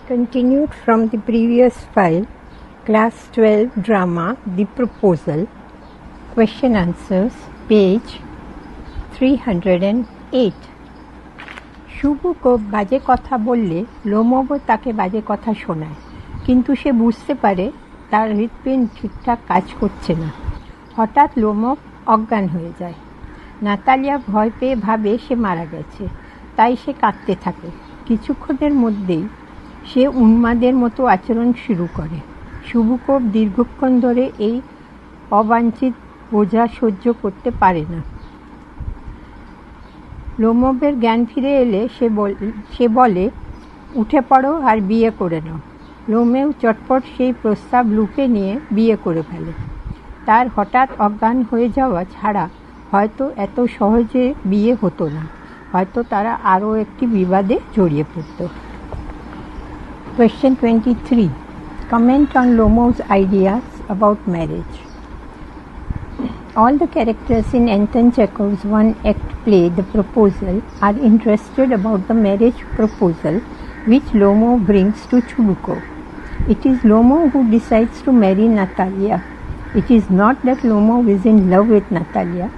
Continued from the previous file, Class 12 Drama, The Proposal, Question Answers, page 308. শুভুকে বাজে কথা বললে লোমবও তাকে বাজে কথা শোনায়, কিন্তু সে বুঝতে পারে তার হৃৎপিণ্ড ঠিকঠাক কাজ করছে না। হঠাৎ লোমব অজ্ঞান হয়ে যায়। নাতালিয়া ভয় পেয়ে ভাবে সে মারা গেছে, তাই সে কাঁদতে থাকে। কিছুক্ষণের মধ্যেই সে উন্মাদের মতো আচরণ শুরু করে। শুভুকোভ দীর্ঘক্ষণ ধরে এই অবাঞ্ছিত বোঝা সহ্য করতে পারে না। লোমবের জ্ঞান ফিরে এলে সে বলে, উঠে পড়ো আর বিয়ে করে নাও। লোমেও চটপট সেই প্রস্তাব লুপে নিয়ে বিয়ে করে ফেলে। তার হঠাৎ অজ্ঞান হয়ে যাওয়া ছাড়া হয়তো এত সহজে বিয়ে হতো না, হয়তো তারা আরও একটি বিবাদে জড়িয়ে পড়ত। Question 23. Comment on Lomov's ideas about marriage. All the characters in Anton Chekhov's one-act play The Proposal are interested about the marriage proposal which Lomov brings to Chubukov. It is Lomov who decides to marry Natalia. It is not that Lomov is in love with Natalia.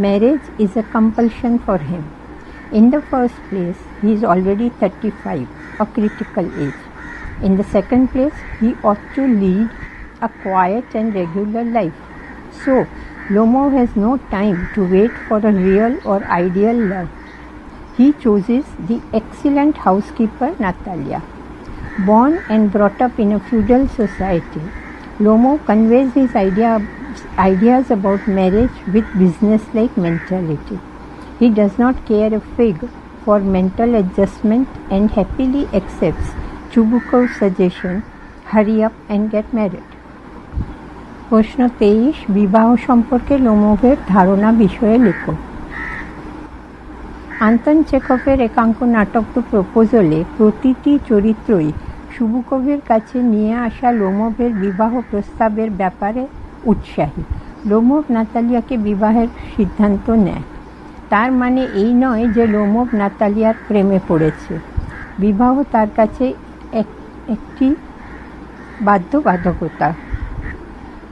Marriage is a compulsion for him. In the first place, he is already 35, a critical age. In the second place, he ought to lead a quiet and regular life. So, Lomov has no time to wait for a real or ideal love. He chooses the excellent housekeeper Natalia. Born and brought up in a feudal society, Lomov conveys his ideas about marriage with business-like mentality. He does not care a fig for mental adjustment and happily accepts Chubukov's suggestion, hurry up and get married. প্রশ্ন 23. বিবাহ সম্পর্কে লোমভের ধারণা বিষয়ে লেখো। Anton চেখভের একাঙ্ক নাটক the প্রপোজালে প্রতিটি চরিত্রই শুভুকোভের কাছে নিয়ে আসা লোমভের বিবাহ প্রস্তাবের ব্যাপারে উৎসাহী। লোমভ নাতালিয়াকে বিবাহের সিদ্ধান্ত নেয়। তার মানে এই নয় যে লোমভ নাতালিয়ার প্রেমে পড়েছে। বিবাহ তার কাছে একটি বাধ্যবাধকতা।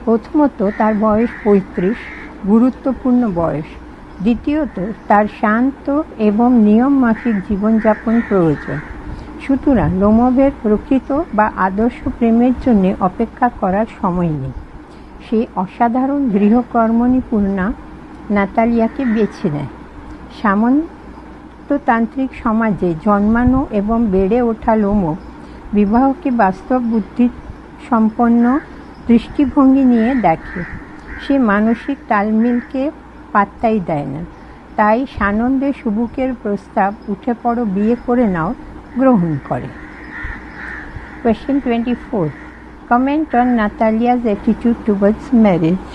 প্রথমত, তার বয়স 35, গুরুত্বপূর্ণ বয়স। দ্বিতীয়ত, তার শান্ত এবং নিয়মমাফিক জীবনযাপন প্রয়োজন। সুতরাং লোমভের প্রকৃত বা আদর্শ প্রেমের জন্য অপেক্ষা করার সময় নেই। সে অসাধারণ গৃহকর্মনিপুণা নাতালিয়াকে বেছে নেয়। সামন্ততান্ত্রিক সমাজে জন্মানো এবং বেড়ে ওঠা লোমভ বিবাহকে বাস্তব বুদ্ধি সম্পন্ন দৃষ্টিভঙ্গি নিয়ে দেখে। সে মানসিক তালমিলকে পাত্তাই দেয় না, তাই সানন্দে শুভুকের প্রস্তাব উঠে পড়ো বিয়ে করে নাও গ্রহণ করে। Question 24. Comment on Natalia's attitude towards marriage.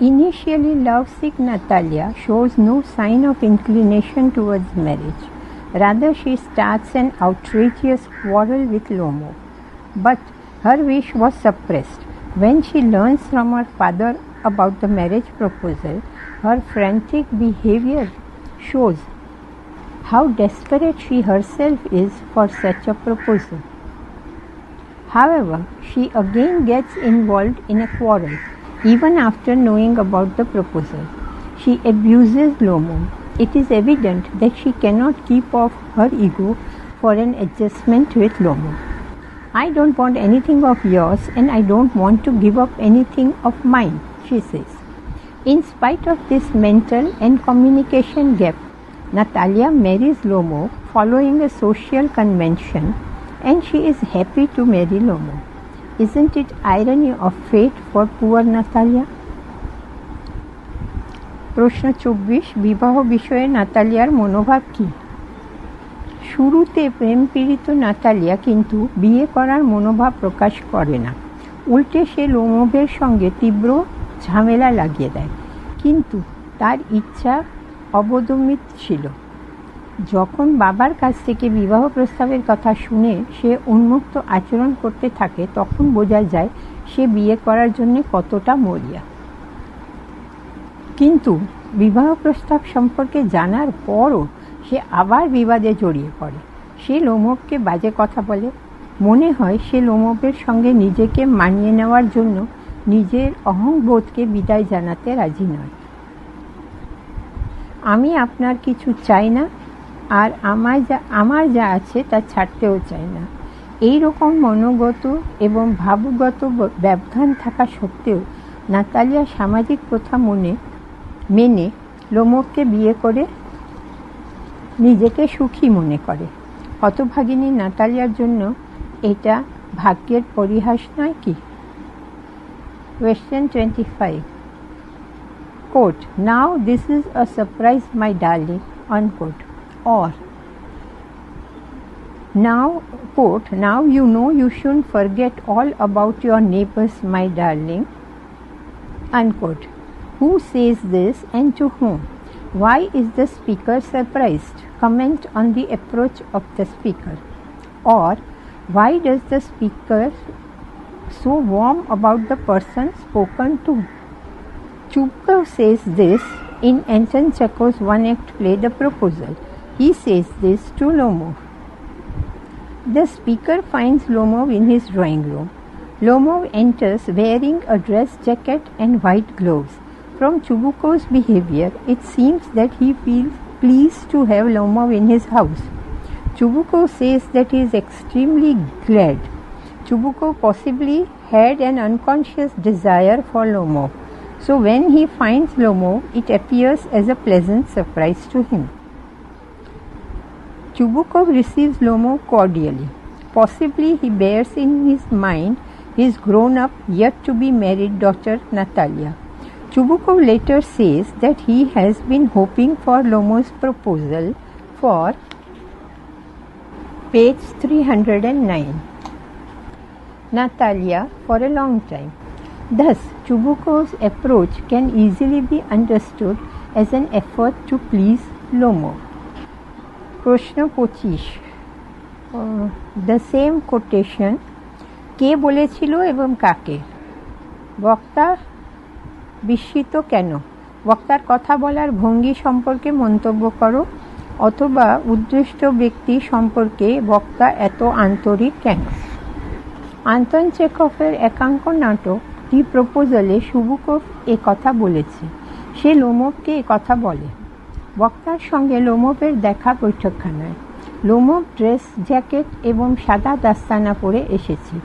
Initially lovesick Natalia shows no sign of inclination towards marriage. Rather, she starts an outrageous quarrel with Lomov. But her wish was suppressed. When she learns from her father about the marriage proposal, her frantic behavior shows how desperate she herself is for such a proposal. However, she again gets involved in a quarrel, even after knowing about the proposal. She abuses Lomov. It is evident that she cannot keep off her ego for an adjustment with Lomov. I don't want anything of yours and I don't want to give up anything of mine, she says. In spite of this mental and communication gap, Natalia marries Lomov following a social convention, and she is happy to marry Lomov. Isn't it irony of fate for poor Natalia? প্রশ্ন 24. বিবাহ বিষয়ে নাতালিয়ার মনোভাব কী? শুরুতে প্রেমপীড়িত Natalia কিন্তু বিয়ে করার মনোভাব প্রকাশ করে না। উল্টে সে লোমভের সঙ্গে তীব্র ঝামেলা লাগিয়ে দেয়, কিন্তু তার ইচ্ছা অবদমিত ছিল। যখন বাবার কাছ থেকে বিবাহ প্রস্তাবের কথা শুনে সে উন্মুক্ত আচরণ করতে থাকে, তখন বোঝা যায় সে বিয়ে করার জন্য কতটা মরিয়া। কিন্তু বিবাহ প্রস্তাব সম্পর্কে জানার পরও সে আবার বিবাদে জড়িয়ে পড়ে। সে লোমভকে বাজে কথা বলে, মনে হয় সে লোমোভের সঙ্গে নিজেকে মানিয়ে নেওয়ার জন্য নিজের অহংবোধকে বিদায় জানাতে রাজি নয়। আমি আপনার কিছু চাই না, আর আমার যা আছে তা ছাড়তেও চাই না। এই রকম মনোগত এবং ভাবগত ব্যবধান থাকা সত্ত্বেও নাতালিয়া সামাজিক প্রথা মেনে লোমোভকে বিয়ে করে নিজেকে সুখী মনে করে। হতভাগিনী নাতালিয়ার জন্য এটা ভাগ্যের পরিহাস নয় কি? Question 25. Quote, "Now this is a surprise, my darling," unquote. Or, now, quote, "Now you know you shouldn't forget all about your neighbors, my darling," unquote. Who says this and to whom? Why is the speaker surprised? Comment on the approach of the speaker. Or, why does the speaker so warm about the person spoken to? Chubukov says this in Anton Chekhov's one-act play The Proposal. He says this to Lomov. The speaker finds Lomov in his drawing room. Lomov enters wearing a dress jacket and white gloves. From Chubukov's behavior, it seems that he feels pleased to have Lomov in his house. Chubukov says that he is extremely glad. Chubukov possibly had an unconscious desire for Lomov, so when he finds Lomov, it appears as a pleasant surprise to him. Chubukov receives Lomov cordially. Possibly he bears in his mind his grown-up, yet-to-be-married daughter Natalia. Chubukov later says that he has been hoping for Lomov's proposal for page 309. Natalia for a long time. Thus, Chubukov's approach can easily be understood as an effort to please Lomov. প্রশ্ন 25. The same quotation, কে বলেছিল এবং কাকে? বক্তা বিস্মিত কেন? বক্তার কথা বলার ভঙ্গি সম্পর্কে মন্তব্য করো, অথবা উদ্দিষ্ট ব্যক্তি সম্পর্কে বক্তা এত আন্তরিক কেন? আন্তন চেখভের একাঙ্ক নাটক দি প্রপোজালে চুবুকভ এ কথা বলেছে। সে লোমোভকে এ কথা বলে। বক্তার সঙ্গে লোমোভের দেখা বৈঠকখানায়। লোমোভ ড্রেস জ্যাকেট এবং সাদা দাস্তানা পরে এসেছে।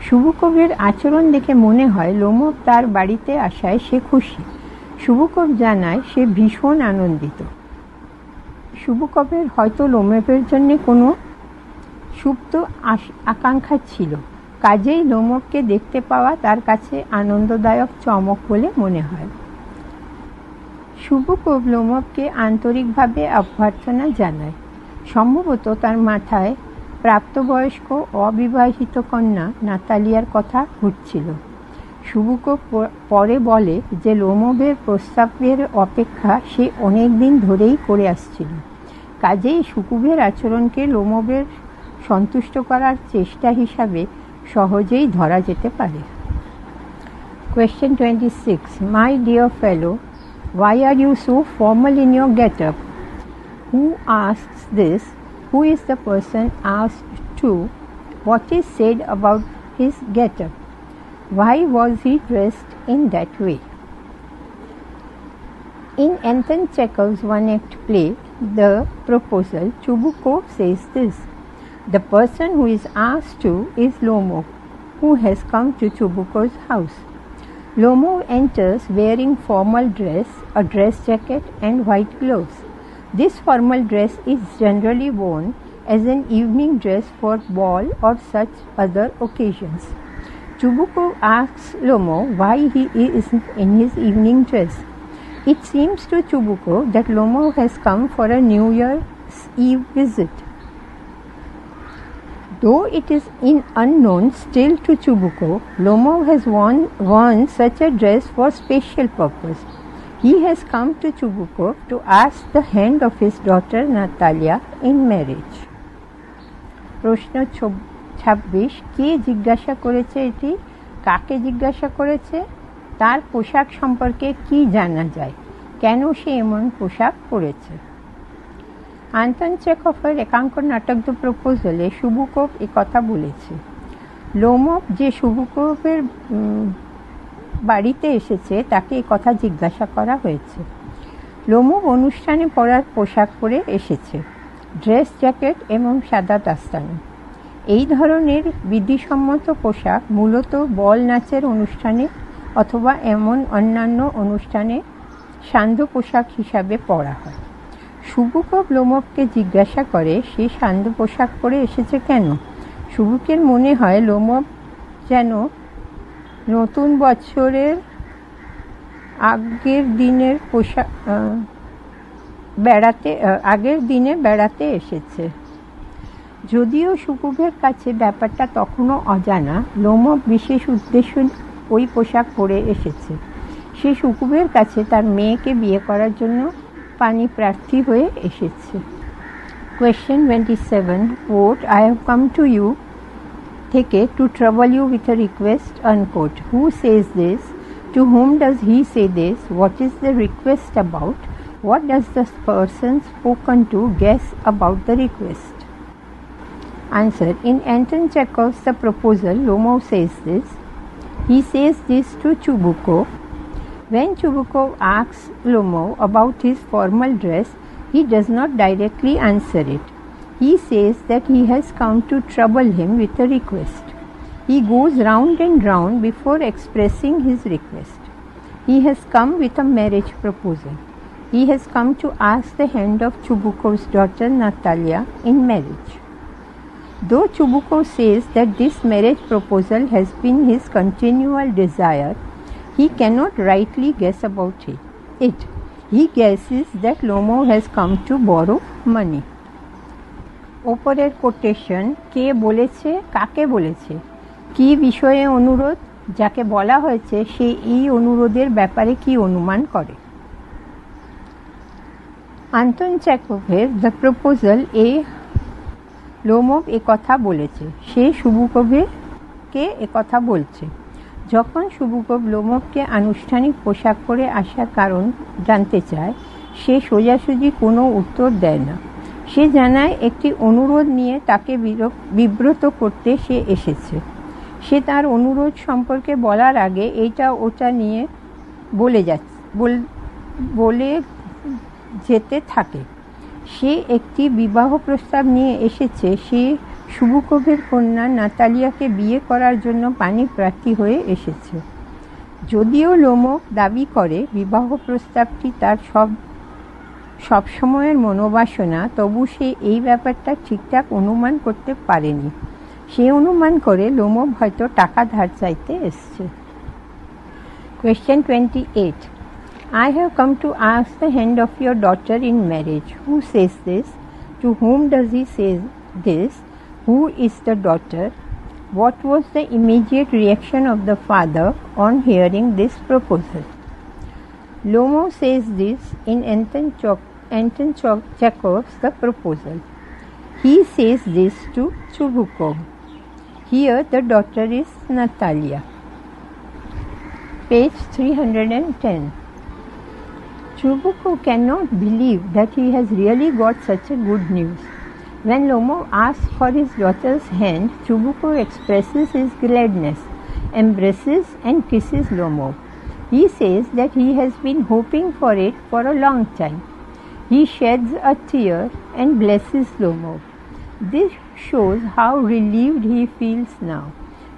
চুবুকভের আচরণ দেখে মনে হয় লোমোভ তার বাড়িতে আসায় সে খুশি। চুবুকভ জানায় সে ভীষণ আনন্দিত। চুবুকভের হয়তো লোমোভের জন্য কোনো সুপ্ত আকাঙ্ক্ষা ছিল, কাজেই লোমোভকে দেখতে পাওয়া তার কাছে আনন্দদায়ক চমক বলে মনে হয়। চুবুকভ লোমোভকে আন্তরিকভাবে অভ্যর্থনা জানায়। সম্ভবত তার মাথায় প্রাপ্তবয়স্ক অবিবাহিত কন্যা নাতালিয়ার কথা ঘুরছিল। চুবুকভ পরে বলে যে লোমোভের প্রস্তাবের অপেক্ষা সে অনেক দিন ধরেই করে আসছিল, কাজেই চুবুকভের আচরণকে লোমোভের সন্তুষ্ট করার চেষ্টা হিসাবে সহজেই ধরা যেতে পারে। Question 26. My dear fellow, why are you so formal in your get-up? Who asks this? Who is the person asked to? What is said about his get-up? Why was he dressed in that way? In Anton Chekhov's one-act play, The Proposal, Chubukov says this: the person who is asked to is Lomov, who has come to Chubukov's house. Lomov enters wearing formal dress, a dress jacket and white gloves. This formal dress is generally worn as an evening dress for ball or such other occasions. Chubukov asks Lomov why he is in his evening dress. It seems to Chubukov that Lomov has come for a New Year's Eve visit. Though it is unknown still to Chubukov, Lomov has worn such a dress for special purpose. He has come to Chubukov to ask the hand of his daughter Natalia in marriage. প্রশ্ন 26. কে জিজ্ঞাসা করেছে এটি? কাকে জিজ্ঞাসা করেছে? তার পোশাক সম্পর্কে কি জানা যায়? কেন সে এমন পোশাক পরেছে? আন্তন চেখভের একাঙ্ক নাটক দ্য প্রপোজালে চুবুকভ এ কথা বলেছে। লোমব যে সুবুকভের বাড়িতে এসেছে তাকে এই কথা জিজ্ঞাসা করা হয়েছে। লোমব অনুষ্ঠানে পরার পোশাক পরে এসেছে, ড্রেস জ্যাকেট এবং সাদা দাস্তানা। এই ধরনের বিধিসম্মত পোশাক মূলত বল নাচের অনুষ্ঠানে অথবা এমন অন্যান্য অনুষ্ঠানে সান্ধ্য পোশাক হিসাবে পরা হয়। সুবুকভ লোমবকে জিজ্ঞাসা করে সে সান্ধ্য পোশাক পরে এসেছে কেন। সুবুকের মনে হয় লোমব যেন নতুন বছরের আগের দিনে বেড়াতে এসেছে। যদিও সুবুকের কাছে ব্যাপারটা তখনও অজানা, লোমব বিশেষ উদ্দেশ্য ওই পোশাক পরে এসেছে। সে সুবুকের কাছে তার মেয়েকে বিয়ে করার জন্য পানি প্রার্থী হয়ে এসেছে। Question 27, quote, I have come to you থেকে to trouble you with a request, unquote. Who says this? To whom does he say this? What is the request about? What does the person spoken to guess about the request? Answer. In Anton Chekhov's The Proposal, Lomov says this. He says this to Chubukov. When Chubukov asks Lomov about his formal dress, he does not directly answer it. He says that he has come to trouble him with a request. He goes round and round before expressing his request. He has come with a marriage proposal. He has come to ask the hand of Chubukov's daughter Natalia in marriage. Though Chubukov says that this marriage proposal has been his continual desire, he cannot rightly guess about it. He guesses that Lomov has come to borrow money. ওপরের quotation কে বলেছে, কাকে বলেছে, কি বিষয়ে অনুরোধ, যাকে বলা হয়েছে সে এই অনুরোধের ব্যাপারে কি অনুমান করে। আন্তন চেকভের দ্য প্রপোজাল লোমব কথা বলেছে, সে সুবুকভকে কথা বলছে। যখন সুবুকভ লোমবকে আনুষ্ঠানিক পোশাক পরে আসার কারণ জানতে চায়, সে সোজাসুজি কোনো উত্তর দেয় না। সে জানায় একটি অনুরোধ নিয়ে তাকে বিব্রত করতে সে এসেছে। সে তার অনুরোধ সম্পর্কে বলার আগে এইটা ওটা নিয়ে বলে যেতে থাকে। সে একটি বিবাহ প্রস্তাব নিয়ে এসেছে। সে সুবুকভের কন্যা নাতালিয়াকে বিয়ে করার জন্য পানি প্রার্থী হয়ে এসেছে। যদিও লোমব দাবি করে বিবাহ প্রস্তাবটি তার সবসময়ের মনোবাসনা, তবু সে এই ব্যাপারটা ঠিকঠাক অনুমান করতে পারেনি। সে অনুমান করে লোমব হয়তো টাকা ধার চাইতে এসছে। Question 28. I have come to ask the hand of your daughter in marriage. Who says this? To whom does he say this? Who is the daughter? What was the immediate reaction of the father on hearing this proposal? Lomov says this in Anton Chekhov's The Proposal. He says this to Chubukov. Here the daughter is Natalia. Page 310. Chubukov cannot believe that he has really got such a good news. When Lomov asks for his daughter's hand, Chubukov expresses his gladness, embraces and kisses Lomov. He says that he has been hoping for it for a long time. He sheds a tear and blesses Lomov. This shows how relieved he feels now.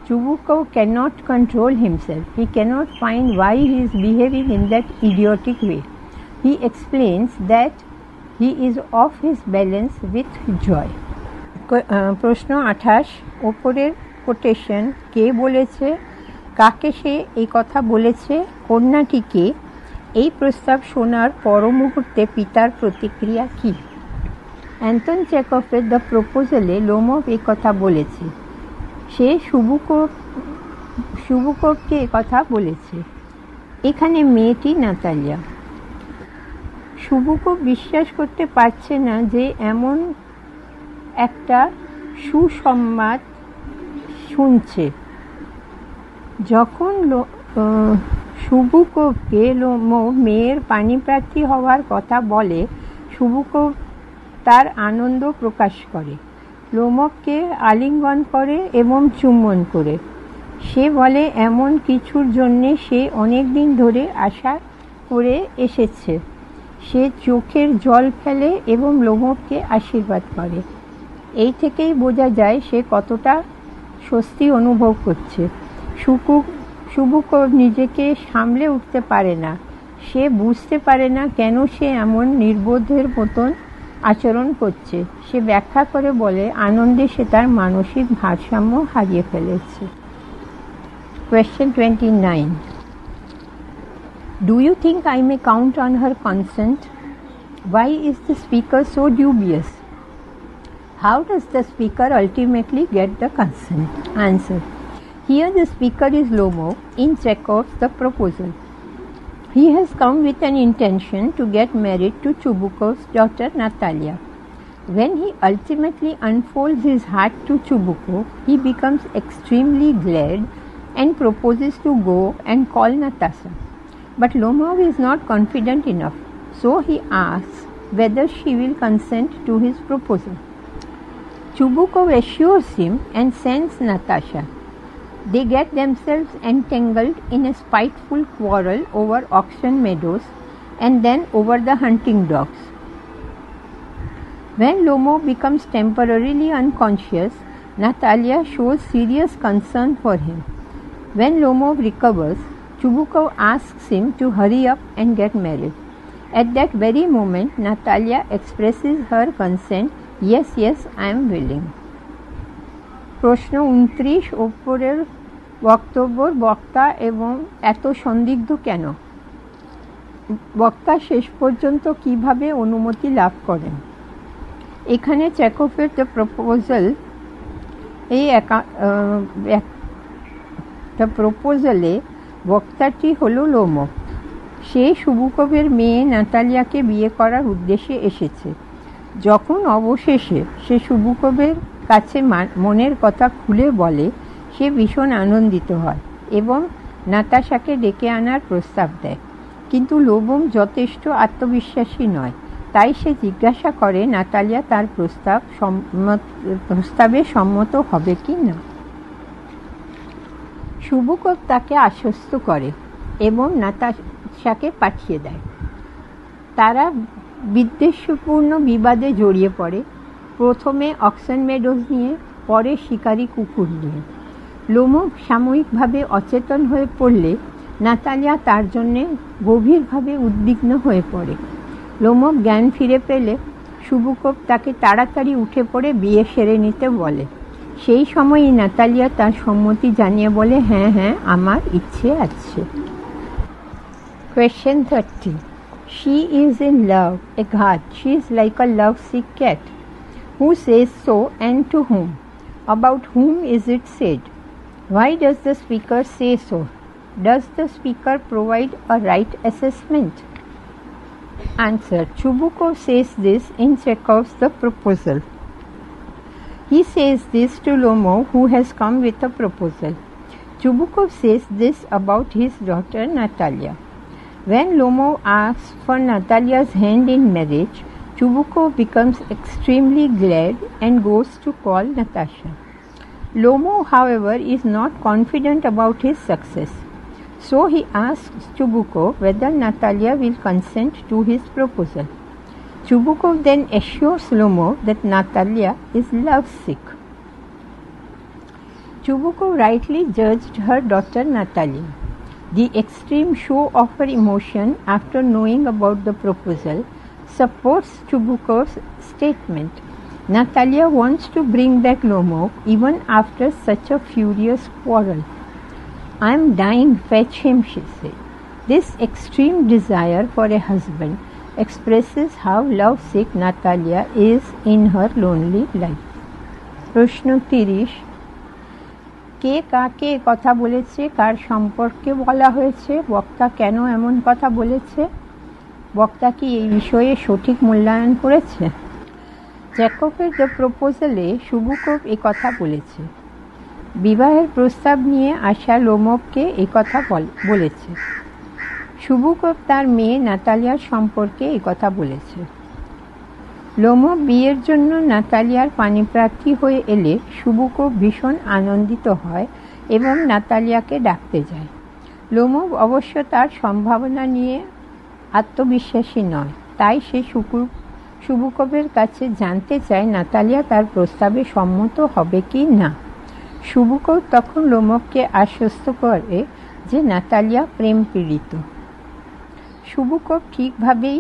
Chubukov cannot control himself. He cannot find why he is behaving in that idiotic way. He explains that he is off his balance with joy. প্রশ্ন 28, ওপরের quotation কে বলেছে, কাকে সে এই কথা বলেছে, কন্যাটিকে, এই প্রস্তাব শোনার পর মুহূর্তে পিতার প্রতিক্রিয়া কী। অ্যান্টন চেকভের দ্য প্রপোজালে লোমভ এই কথা বলেছে, সে সুবুকভকে কথা বলেছে। এখানে মেয়েটি নাতালিয়া। সুবুকভ বিশ্বাস করতে পারছে না যে এমন একটা সুসংবাদ শুনছে। যখন সুবুকভকে লোমভ মেয়ের পাণিপ্রার্থী হওয়ার কথা বলে, সুবুকভ তার আনন্দ প্রকাশ করে। লোমবকে আলিঙ্গন করে এবং চুম্বন করে। সে বলে এমন কিছুর জন্যে সে অনেক দিন ধরে আশা করে এসেছে। সে চোখের জল ফেলে এবং লোমবকে আশীর্বাদ করে। এই থেকেই বোঝা যায় সে কতটা স্বস্তি অনুভব করছে। সুবুকভ নিজেকে সামলে উঠতে পারে না। সে বুঝতে পারে না কেন সে এমন নির্বোধের মতন আচরণ করছে। সে ব্যাখ্যা করে বলে আনন্দে সে তার মানসিক ভারসাম্য হারিয়ে ফেলেছে। Question 29. Do you think I may count on her consent? Why is the speaker so dubious? How does the speaker ultimately get the consent? Answer. Here the speaker is Lomov in Chekhov's The Proposal. He has come with an intention to get married to Chubukov's daughter Natalia. When he ultimately unfolds his heart to Chubukov, he becomes extremely glad and proposes to go and call Natasha. But Lomov is not confident enough, so he asks whether she will consent to his proposal. Chubukov assures him and sends Natasha. They get themselves entangled in a spiteful quarrel over auction meadows and then over the hunting dogs. When Lomov becomes temporarily unconscious, Natalia shows serious concern for him. When Lomov recovers, Chubukov asks him to hurry up and get married. At that very moment, Natalia expresses her consent. Yes, I am willing. প্রশ্ন 29 ওপরের বক্তব্যর বক্তা এবং এত সন্দিগ্ধ কেন? বক্তা শেষ পর্যন্ত কিভাবে অনুমতি লাভ করেন? এখানে চেকভের দ্য প্রপোজাল প্রপোজালে বক্তাটি হল লোমভ। সে সুবুকভের মেয়ে নাতালিয়াকে বিয়ে করার উদ্দেশ্যে এসেছে। যখন অবশেষে সে সুবুকভের কাছে মনের কথা খুলে বলে, সে ভীষণ আনন্দিত হয় এবং নাতাশাকে ডেকে আনার প্রস্তাব দেয়। কিন্তু লোমভ যথেষ্ট আত্মবিশ্বাসী নয়, তাই সে জিজ্ঞাসা করে নাতালিয়া তার প্রস্তাবে সম্মত হবে কি না। সুবুকভ তাকে আশ্বস্ত করে এবং নাতাশাকে পাঠিয়ে দেয়। তারা বিদ্বেষপূর্ণ বিবাদে জড়িয়ে পড়ে, প্রথমে অকশন মেডোজ নিয়ে, পরে শিকারী কুকুর নিয়ে। লোমভ সাময়িকভাবে অচেতন হয়ে পড়লে নাতালিয়া তার জন্যে গভীরভাবে উদ্বিগ্ন হয়ে পড়ে। লোমভ জ্ঞান ফিরে পেলে সুবুকভ তাকে তাড়াতাড়ি উঠে পড়ে বিয়ে সেরে নিতে বলে। সেই সময়ই নাতালিয়া তার সম্মতি জানিয়ে বলে, হ্যাঁ আমার ইচ্ছে আছে। Question 30. She is in love, Aghat. She is like a lovesick cat. Who says so and to whom? About whom is it said? Why does the speaker say so? Does the speaker provide a right assessment? Answer. Chubukov says this in Chekhov's The Proposal. He says this to Lomov, who has come with a proposal. Chubukov says this about his daughter Natalia. When Lomov asks for Natalia's hand in marriage, Chubukov becomes extremely glad and goes to call Natasha. Lomov, however, is not confident about his success, so he asks Chubukov whether Natalia will consent to his proposal. Chubukov then assures Lomov that Natalia is lovesick. Chubukov rightly judged her daughter Natalia. The extreme show of her emotion after knowing about the proposal supports Chubukov's statement. Natalia wants to bring back Lomov even after such a furious quarrel. I am dying, fetch him, she said. This extreme desire for a husband expresses how lovesick Natalia is in her lonely life. প্রশ্ন 30. কে কাকে কথা বলেছে, কার সম্পর্কে বলা হয়েছে, বক্তা কেন এমন কথা বলেছে, বক্তা কি এই বিষয়ে সঠিক মূল্যায়ন করেছে? চেকভের দ্য প্রপোজালে সুবুকভ এ কথা বলেছে। বিবাহের প্রস্তাব নিয়ে আসা লোমভকে এ কথা বলেছে। সুবুকভ তার মেয়ে নাতালিয়ার সম্পর্কে এ কথা বলেছে। লোমো বিয়ের জন্য নাতালিয়ার পাণিপ্রার্থী হয়ে এলে সুবুকো ভীষণ আনন্দিত হয় এবং নাতালিয়াকে ডাকতে যায়। লোমো অবশ্য তার সম্ভাবনা নিয়ে আত্মবিশ্বাসী নয়, তাই সে সুবুকোভের কাছে জানতে চায় নাতালিয়া তার প্রস্তাবে সম্মত হবে কি না। সুবুকো তখন লোমোকে আশ্বস্ত করে যে নাতালিয়া প্রেম পীড়িত। সুবুকো ঠিকভাবেই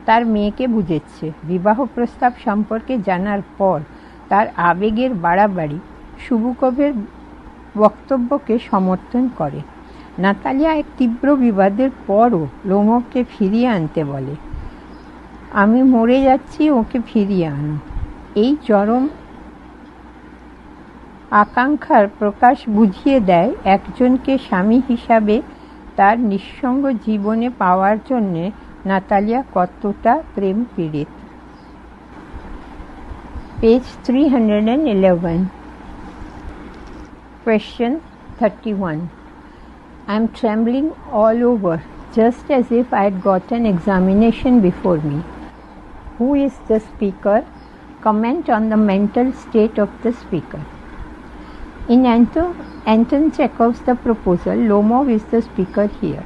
তার মেয়েকে বুঝেছে। বিবাহ প্রস্তাব সম্পর্কে জানার পর তার আবেগের বাড়াবাড়ি সুবুকোভের বক্তব্যকে সমর্থন করে। নাতালিয়া এক তীব্র বিবাদের পরও লোমোকে ফিরিয়ে আনতে বলে, আমি মরে যাচ্ছি, ওকে ফিরিয়ে আনো। এই চরম আকাঙ্ক্ষার প্রকাশ বুঝিয়ে দেয় একজনকে স্বামী হিসাবে তার নিঃসঙ্গ জীবনে পাওয়ার জন্যে নাতালিয়া কতটা প্রেম পীড়িত। Page 311। Question 31. I am trembling all over, just as if I had got an examination before me. Who is the speaker? Comment on the mental state of the speaker. In Anton Chekhov's The Proposal, Lomov is the speaker here.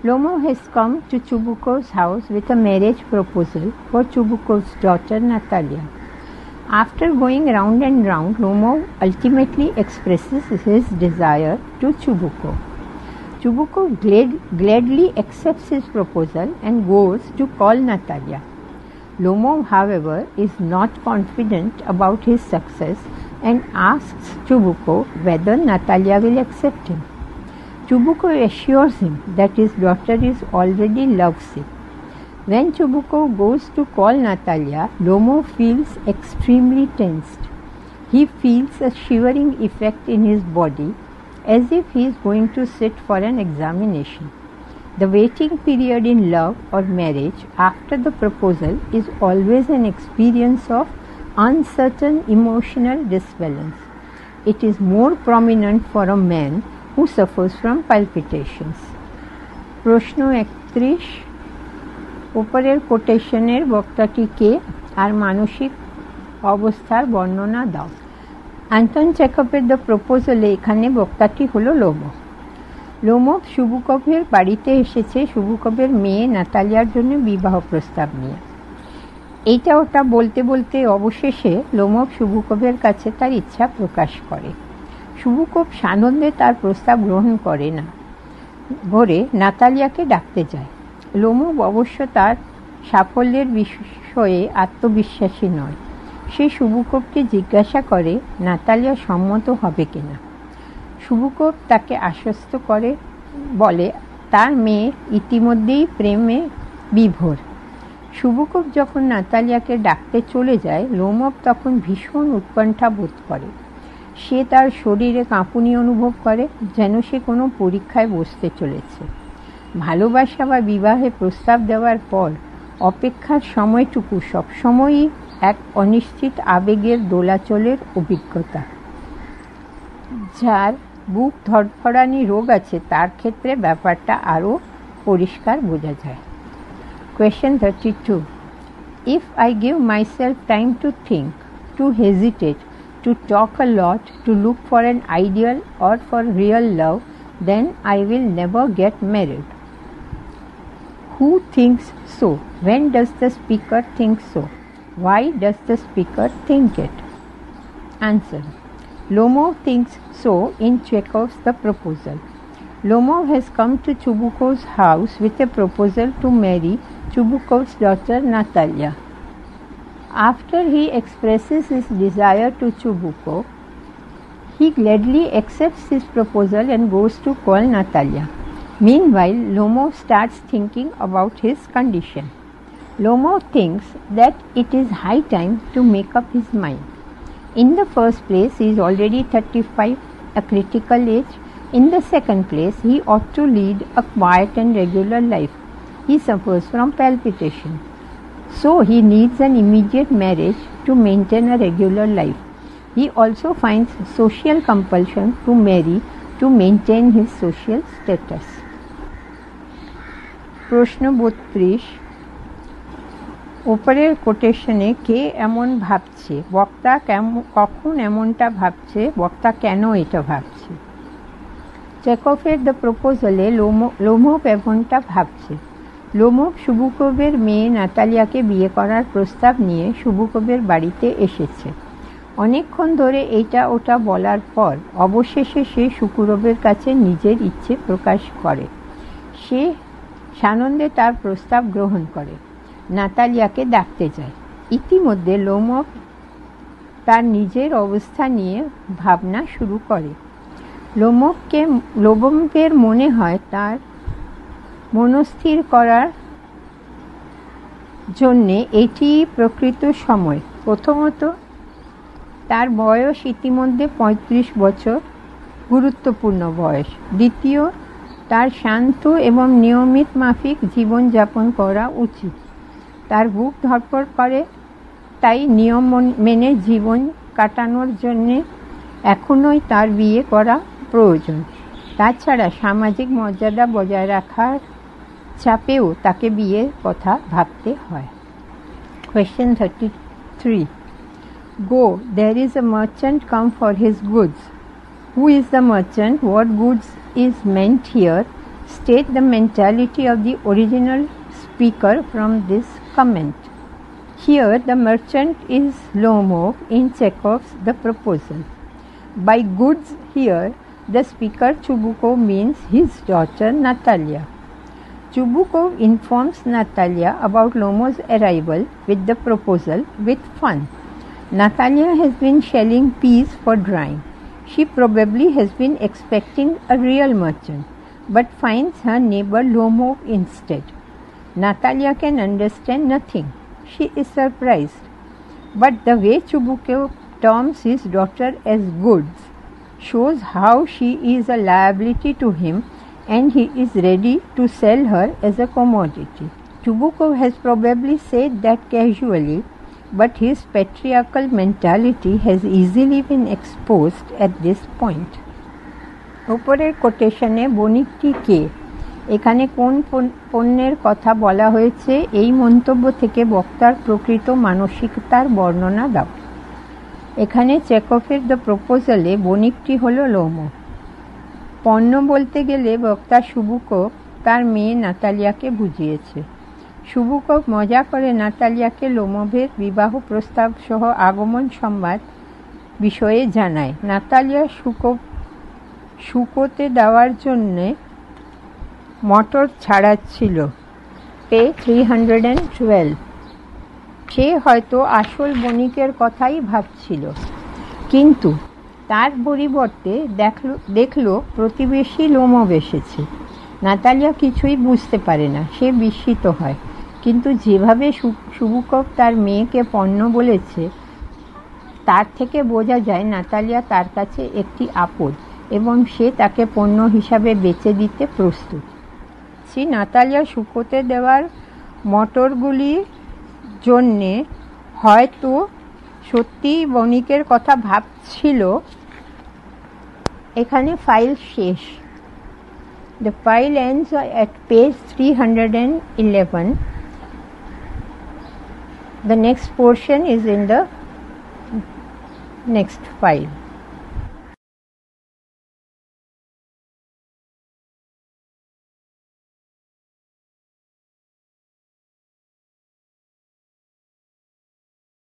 Lomov has come to Chubukov's house with a marriage proposal for Chubukov's daughter Natalia. After going round and round, Lomov ultimately expresses his desire to Chubukov. Chubukov gladly accepts his proposal and goes to call Natalia. Lomov, however, is not confident about his success and asks Chubukov whether Natalia will accept him. Chubukov assures him that his daughter is already lovesick. When Chubukov goes to call Natalia, Lomov feels extremely tensed. He feels a shivering effect in his body, as if he is going to sit for an examination. The waiting period in love or marriage after the proposal is always an experience of uncertain emotional disbalance. It is more prominent for a man who suffers from palpitations. প্রশ্ন 31। উপরের কোটেশনের বক্তাটি কে আর মানসিক অবস্থার বর্ণনা দাও। Anton চেখভের the প্রপোজালে এখানে বক্তাটি হলো Lomov. Lomov সুবুকভের বাড়িতে এসেছে সুবুকভের মেয়ে নাতালিয়ার জন্য বিবাহ প্রস্তাব নিয়ে। এইটা ওটা বলতে বলতে অবশেষে লোমভ সুবুকভের কাছে তার ইচ্ছা প্রকাশ করে। সুবুকভ সানন্দে তার প্রস্তাব গ্রহণ করে না, ভরে নাতালিয়াকে ডাকতে যায়। লোমভ অবশ্য তার সাফল্যের বিষয়ে আত্মবিশ্বাসী নয়। সে সুবুকভকে জিজ্ঞাসা করে নাতালিয়া সম্মত হবে কিনা। সুবুকভ তাকে আশ্বস্ত করে, বলে তার মেয়ে ইতিমধ্যেই প্রেমে বিভোর। সুবুকভ যখন নাতালিয়াকে ডাকতে চলে যায়, লোমভ তখন ভীষণ উৎকণ্ঠা বোধ করে। সে তার শরীরে কাঁপুনি অনুভব করে, যেন সে কোনো পরীক্ষায় বসতে চলেছে। ভালোবাসা বা বিবাহে প্রস্তাব দেওয়ার পর অপেক্ষার সময়টুকু সবসময়ই এক অনিশ্চিত আবেগের দোলাচলের অভিজ্ঞতা। যার বুক ধড়ফড়ানি রোগ আছে তার ক্ষেত্রে ব্যাপারটা আরও পরিষ্কার বোঝা যায়। Question 32. If I give myself time to think, to hesitate, to talk a lot, to look for an ideal or for real love, then I will never get married. Who thinks so? When does the speaker think so? Why does the speaker think it? Answer. Lomov thinks so in Chekhov's The Proposal. Lomov has come to Chubukov's house with a proposal to marry Chubukov's daughter Natalia. After he expresses his desire to Chubukov, he gladly accepts his proposal and goes to call Natalia. Meanwhile, Lomov starts thinking about his condition. Lomov thinks that it is high time to make up his mind. In the first place, he is already 35, a critical age. In the second place, he ought to lead a quiet and regular life. He suffers from palpitation. So he needs an immediate marriage to maintain a regular life. He also finds social compulsion to marry to maintain his social status. প্রশ্ন 32। ওপরের কোটেশনে কে এমন ভাবছে, বক্তা কখন এমনটা ভাবছে, বক্তা কেন এটা ভাবছে। চেকভের দ্য প্রপোজালে লোমোভ এমনটা ভাবছে। লোমোভ সুবুকোভের মেয়ে নাতালিয়াকে বিয়ে করার প্রস্তাব নিয়ে সুবুকোভের বাড়িতে এসেছে। অনেকক্ষণ ধরে এইটা ওটা বলার পর অবশেষে সে সুকুরোভের কাছে নিজের ইচ্ছে প্রকাশ করে। সে সানন্দে তার প্রস্তাব গ্রহণ করে, নাতালিয়াকে ডাকতে যায়। ইতিমধ্যে লোমোভ তার নিজের অবস্থা নিয়ে ভাবনা শুরু করে। লোমোভের মনে হয় তার মনস্থির করার জন্যে এটি প্রকৃত সময়। প্রথমত, তার বয়স ইতিমধ্যে 35 বছর, গুরুত্বপূর্ণ বয়স। দ্বিতীয়, তার শান্ত এবং নিয়মিত মাফিক জীবনযাপন করা উচিত। তার বুক ধড়ফড় করে, তাই নিয়ম মেনে জীবন কাটানোর জন্যে এখনই তার বিয়ে করা প্রয়োজন। তাছাড়া সামাজিক মর্যাদা বজায় রাখার চাপেও তাকে বিয়ের কথা ভাবতে হয়। Question 33. Go, there is a merchant come for his goods. Who is the merchant? What goods is meant here? State the mentality of the original speaker from this comment. Here the merchant is Lomov in Chekhov's The Proposal. By goods here, the speaker Chubukov means his daughter Natalia. Chubukov informs Natalia about Lomov's arrival with the proposal with fun. Natalia has been shelling peas for drying. She probably has been expecting a real merchant, but finds her neighbor Lomov instead. Natalia can understand nothing. She is surprised. But the way Chubukov terms his daughter as goods shows how she is a liability to him, and he is ready to sell her as a commodity. Chubukov has probably said that casually, but his patriarchal mentality has easily been exposed at this point. উপরের কোটেশনে বণিকটি কে, এখানে কোন পণ্যের কথা বলা হয়েছে, এই মন্তব্য থেকে বক্তার প্রকৃত মানসিকতার বর্ণনা দাও। এখানে চেকভের দ্য প্রপোজালে বণিকটি হল লোমোভ। পণ্য বলতে গেলে বক্তা সুবুকভ তার মেয়ে নাতালিয়াকে বুঝিয়েছে। সুবুকভ মজা করে নাতালিয়াকে লোমোভের বিবাহ প্রস্তাব সহ আগমন সংবাদ বিষয়ে জানায়। নাতালিয়া শুকোতে দেওয়ার জন্যে মটর ছাড়াচ্ছিল। পে 312। সে হয়তো আসল বণিকের কথাই ভাবছিল, কিন্তু তার পরিবর্তে দেখল প্রতিবেশী লোমোভ এসেছে। নাতালিয়া কিছুই বুঝতে পারে না, সে বিস্মিত হয়। কিন্তু যেভাবে সুবুকভ তার মেয়েকে পণ্য বলেছে, তার থেকে বোঝা যায় নাতালিয়া তার কাছে একটি আপদ এবং সে তাকে পণ্য হিসাবে বেচে দিতে প্রস্তুত। নাতালিয়া শুকোতে দেওয়ার মটরগুলির জন্যে হয়তো সত্যিই বণিকের কথা ভাবছিল। এখানে ফাইল শেষ। The file ends at page 311. The next portion is in the next file.